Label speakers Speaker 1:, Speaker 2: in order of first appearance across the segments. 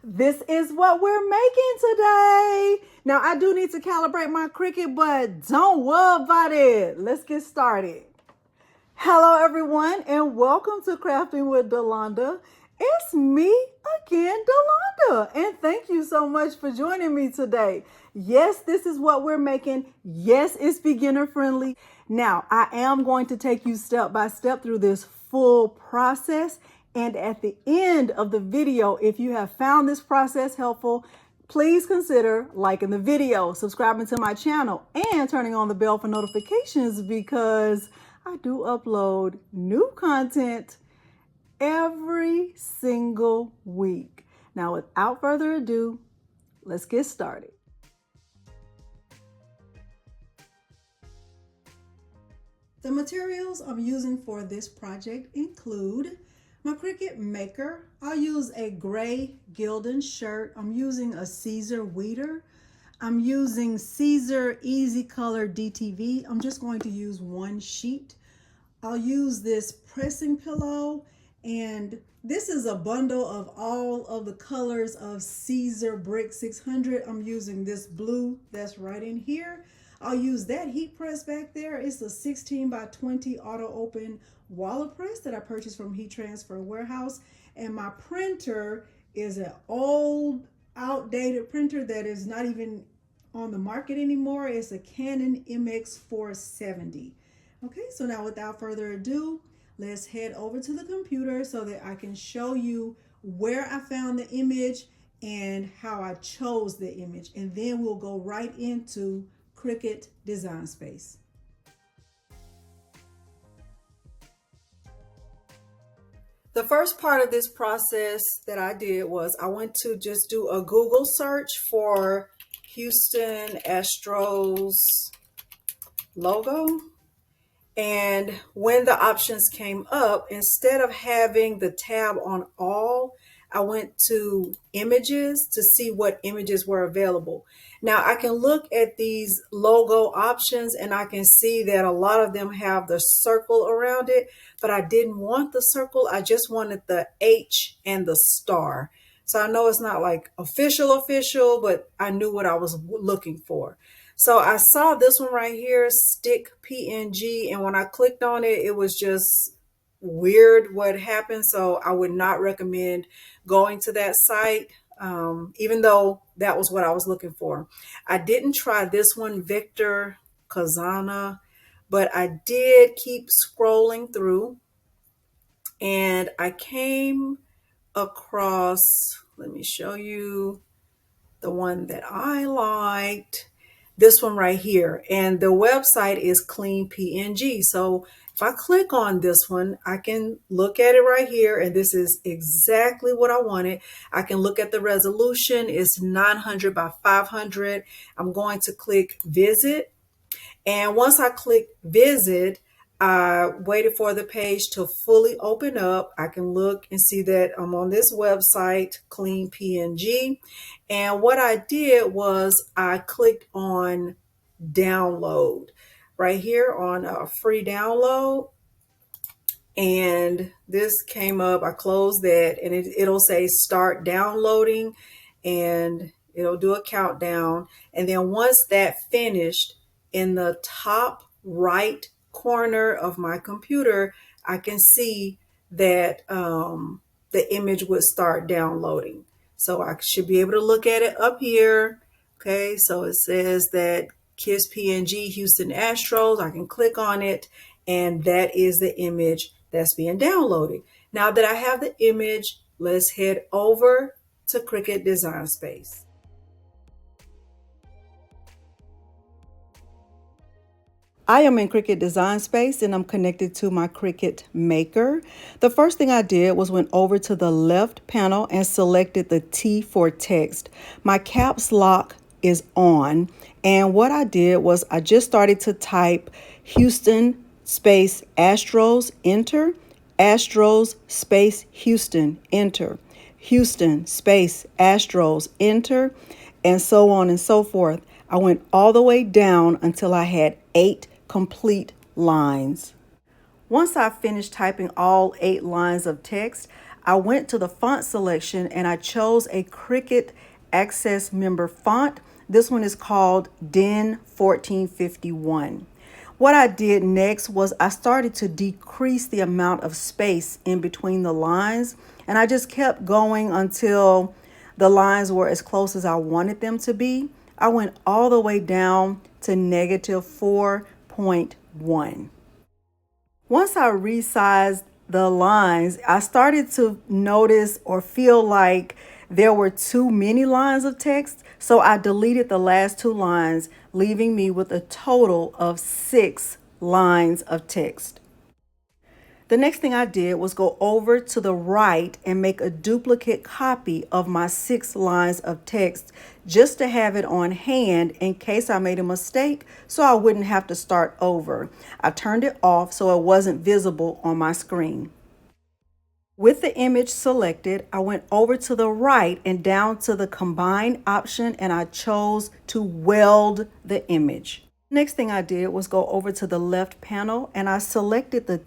Speaker 1: This is what we're making today. Now, I do need to calibrate my Cricut, but don't worry about it. Let's get started. Hello, everyone, and welcome to Crafting with Delonda. It's me again, Delonda, and thank you so much for joining me today. Yes, this is what we're making. Yes, it's beginner friendly. Now, I am going to take you step by step through this full process. And at the end of the video, if you have found this process helpful, please consider liking the video, subscribing to my channel, and turning on the bell for notifications because I do upload new content every single week. Now, without further ado, let's get started. The materials I'm using for this project include my Cricut Maker. I'll use a gray Gildan shirt. I'm using a Siser weeder. I'm using Siser EasyColor DTV. I'm just going to use one sheet. I'll use this pressing pillow, and this is a bundle of all of the colors of Siser Brick 600. I'm using this blue that's right in here. I'll use that heat press back there. It's a 16 by 20 auto open wallet press that I purchased from Heat Transfer Warehouse. And my printer is an old, outdated printer that is not even on the market anymore. It's a Canon MX470. Okay, so now without further ado, let's head over to the computer so that I can show you where I found the image and how I chose the image. And then we'll go right into Cricut Design Space. The first part of this process that I did was I went to just do a Google search for Houston Astros logo. And when the options came up, instead of having the tab on all, I went to images to see what images were available. Now I can look at these logo options and I can see that a lot of them have the circle around it, but I didn't want the circle. I just wanted the H and the star. So I know it's not like official, but I knew what I was looking for. So I saw this one right here, Stick PNG, and when I clicked on it, it was just weird what happened. So I would not recommend going to that site, even though that was what I was looking for. I didn't try this one, Victor Kazana, but I did keep scrolling through and I came across, let me show you the one that I liked. This one right here, and the website is Clean PNG. So if I click on this one, I can look at it right here, and this is exactly what I wanted. I can look at the resolution. It's 900 by 500. I'm going to click visit, and once I click visit, I waited for the page to fully open up. I can look and see that I'm on this website, Clean PNG. And what I did was I clicked on download right here on a free download. And this came up, I closed that, and it'll say start downloading, and it'll do a countdown. And then once that finished, in the top right corner of my computer, I can see that the image would start downloading. So I should be able to look at it up here. Okay, so it says that Kiss PNG Houston Astros. I can click on it, and that is the image that's being downloaded. Now that I have the image, let's head over to Cricut Design Space. I am in Cricut Design Space and I'm connected to my Cricut Maker. The first thing I did was went over to the left panel and selected the T for text. My caps lock is on, and what I did was I just started to type Houston space Astros, enter, Astros space Houston, enter, Houston space Astros, enter, and so on and so forth. I went all the way down until I had 8 complete lines. Once I finished typing all 8 lines of text, I went to the font selection and I chose a Cricut Access Member font. This one is called DEN 1451. What I did next was I started to decrease the amount of space in between the lines, and I just kept going until the lines were as close as I wanted them to be. I went all the way down to -4.1. Once I resized the lines, I started to notice or feel like there were too many lines of text, so I deleted the last 2 lines, leaving me with a total of 6 lines of text. The next thing I did was go over to the right and make a duplicate copy of my 6 lines of text just to have it on hand in case I made a mistake so I wouldn't have to start over. I turned it off so it wasn't visible on my screen. With the image selected, I went over to the right and down to the combine option and I chose to weld the image. Next thing I did was go over to the left panel and I selected the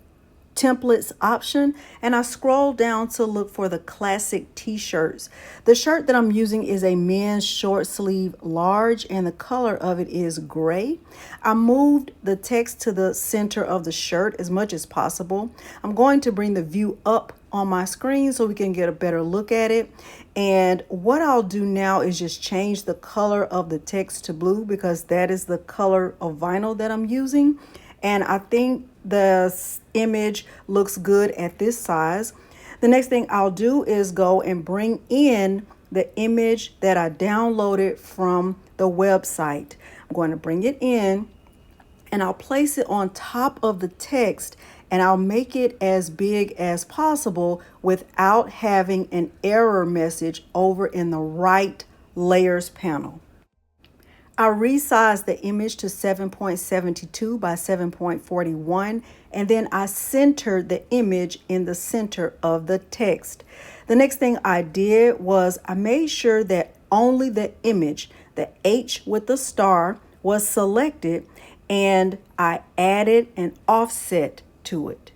Speaker 1: templates option and I scrolled down to look for the classic t-shirts. The shirt that I'm using is a men's short sleeve large and the color of it is gray. I moved the text to the center of the shirt as much as possible. I'm going to bring the view up on my screen so we can get a better look at it. And what I'll do now is just change the color of the text to blue because that is the color of vinyl that I'm using. And I think the image looks good at this size. The next thing I'll do is go and bring in the image that I downloaded from the website. I'm going to bring it in and I'll place it on top of the text and I'll make it as big as possible without having an error message over in the right layers panel. I resized the image to 7.72 by 7.41 and then I centered the image in the center of the text. The next thing I did was I made sure that only the image, the H with the star, was selected and I added an offset to it.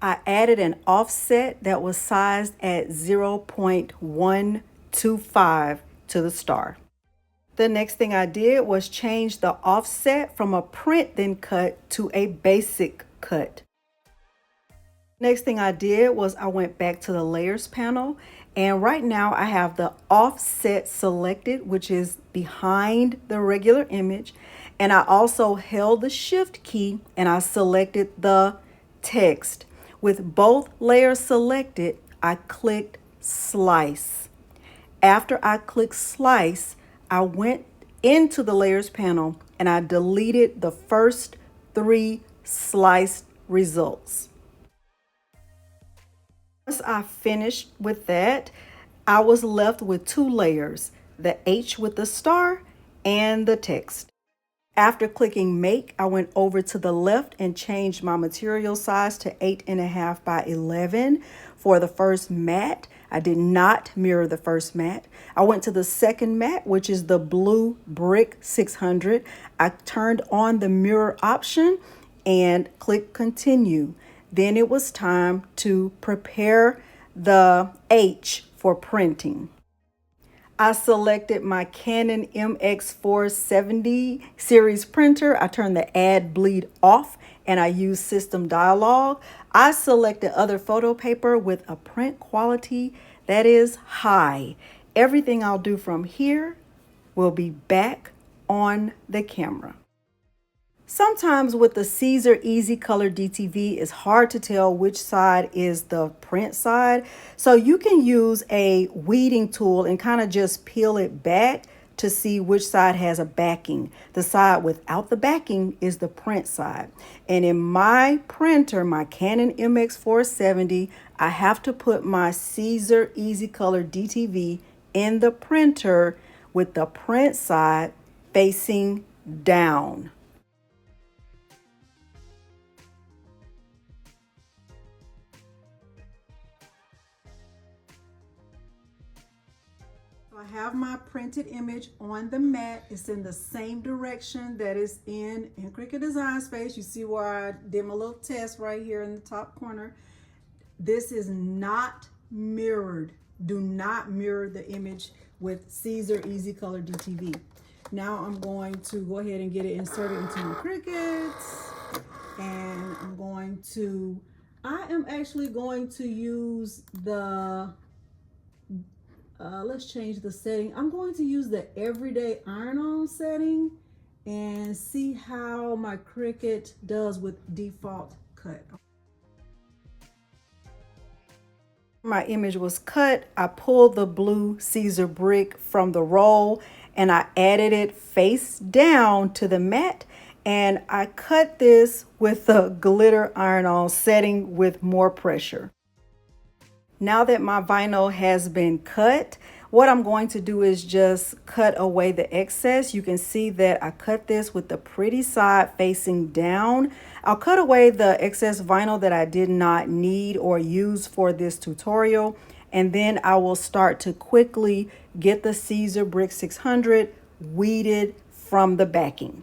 Speaker 1: I added an offset that was sized at 0.125 to the star. The next thing I did was change the offset from a print then cut to a basic cut. Next thing I did was I went back to the layers panel and right now I have the offset selected, which is behind the regular image. And I also held the shift key and I selected the text. With both layers selected, I clicked slice. After I clicked slice, I went into the layers panel and I deleted the first 3 sliced results. Once I finished with that, I was left with 2 layers, the H with the star and the text. After clicking make, I went over to the left and changed my material size to 8.5 by 11 for the first mat. I did not mirror the first mat. I went to the second mat, which is the blue brick 600. I turned on the mirror option and clicked continue. Then it was time to prepare the H for printing. I selected my Canon MX470 series printer. I turned the add bleed off and I used system dialog. I selected other photo paper with a print quality that is high. Everything I'll do from here will be back on the camera. Sometimes with the Siser EasyColor DTV, it's hard to tell which side is the print side. So you can use a weeding tool and kind of just peel it back to see which side has a backing. The side without the backing is the print side. And in my printer, my Canon MX470, I have to put my Siser EasyColor DTV in the printer with the print side facing down. I have my printed image on the mat. It's in the same direction that is in Cricut Design Space. You see where I did my little test right here in the top corner. This is not mirrored. Do not mirror the image with Siser EasyColor DTV. Now I'm going to go ahead and get it inserted into my Cricut. And I am actually going to use the, let's change the setting. I'm going to use the everyday iron-on setting and see how my Cricut does with default cut. My image was cut. I pulled the blue Siser Brick from the roll and I added it face down to the mat, and I cut this with the glitter iron-on setting with more pressure. Now that my vinyl has been cut, what I'm going to do is just cut away the excess. You can see that I cut this with the pretty side facing down. I'll cut away the excess vinyl that I did not need or use for this tutorial, and then I will start to quickly get the Siser Brick 600 weeded from the backing.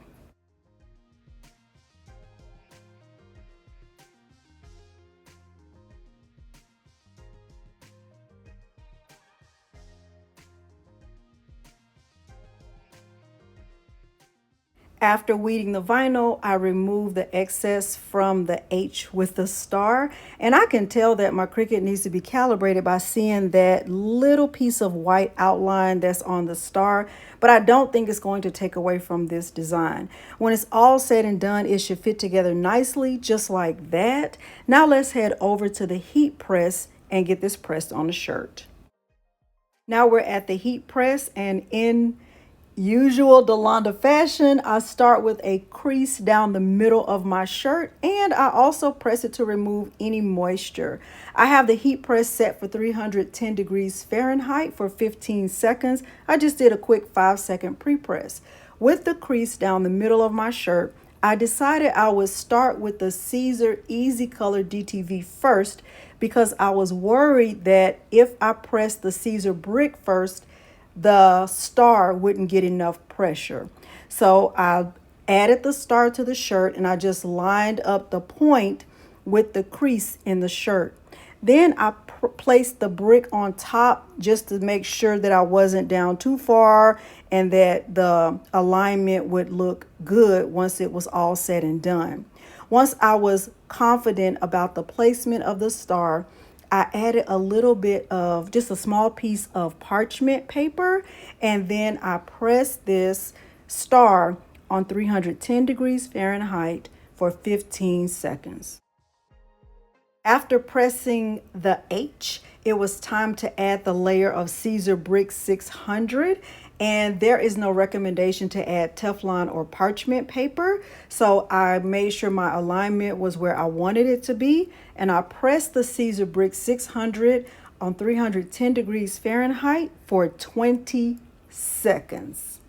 Speaker 1: After weeding the vinyl, I remove the excess from the H with the star, and I can tell that my Cricut needs to be calibrated by seeing that little piece of white outline that's on the star, but I don't think it's going to take away from this design. When it's all said and done, it should fit together nicely, just like that. Now let's head over to the heat press and get this pressed on the shirt. Now we're at the heat press, and in usual Delonda fashion, I start with a crease down the middle of my shirt, and I also press it to remove any moisture. I have the heat press set for 310 degrees Fahrenheit for 15 seconds. I just did a quick 5-second pre-press. With the crease down the middle of my shirt, I decided I would start with the Siser EasyColor DTV first because I was worried that if I pressed the Siser Brick first, the star wouldn't get enough pressure. So I added the star to the shirt and I just lined up the point with the crease in the shirt. Then I placed the brick on top just to make sure that I wasn't down too far and that the alignment would look good once it was all said and done. Once I was confident about the placement of the star, I added a little bit of just a small piece of parchment paper, and then I pressed this star on 310 degrees Fahrenheit for 15 seconds. After pressing the H, it was time to add the layer of Siser Brick 600, and there is no recommendation to add Teflon or parchment paper. So I made sure my alignment was where I wanted it to be, and I pressed the Siser Brick 600 on 310 degrees Fahrenheit for 20 seconds.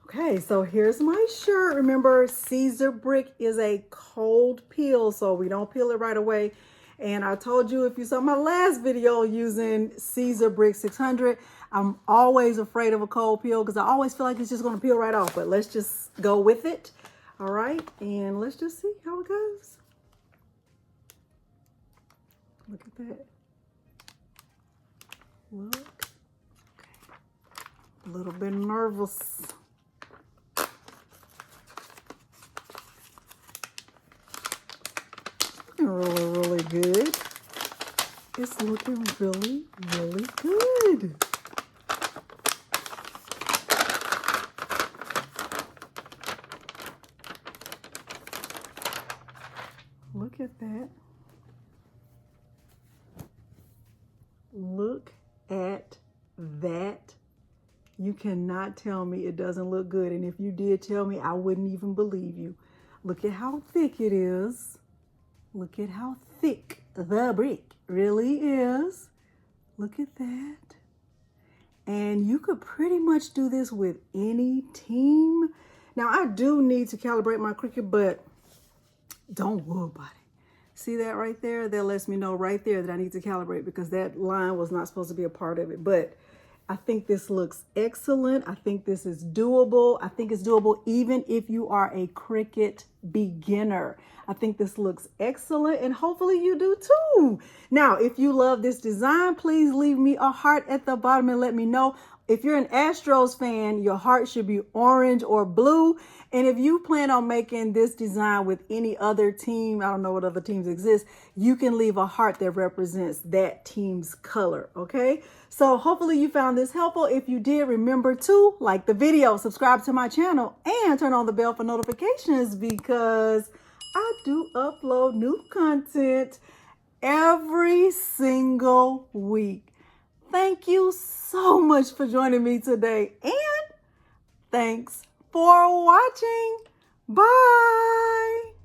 Speaker 1: Okay, so here's my shirt. Remember, Siser Brick is a cold peel, so we don't peel it right away. And I told you, if you saw my last video using Siser Brick 600, I'm always afraid of a cold peel because I always feel like it's just going to peel right off. But let's just go with it. All right, and let's just see how it goes. Look at that. Look. Okay. A little bit nervous. Really good. It's looking really good. Look at that. Look at that. You cannot tell me it doesn't look good. And if you did tell me, I wouldn't even believe you. Look at how thick it is. Look at how thick the brick really is. Look at that. And you could pretty much do this with any team. Now, I do need to calibrate my Cricut, but don't worry about it. See that right there? That lets me know right there that I need to calibrate because that line was not supposed to be a part of it. But I think this looks excellent. I think this is doable. I think it's doable even if you are a Cricut beginner. I think this looks excellent and hopefully you do too. Now, if you love this design, please leave me a heart at the bottom and let me know. If you're an Astros fan, your heart should be orange or blue. And if you plan on making this design with any other team, I don't know what other teams exist, you can leave a heart that represents that team's color, okay? So hopefully you found this helpful. If you did, remember to like the video, subscribe to my channel, and turn on the bell for notifications because I do upload new content every single week. Thank you so much for joining me today, and thanks for watching. Bye.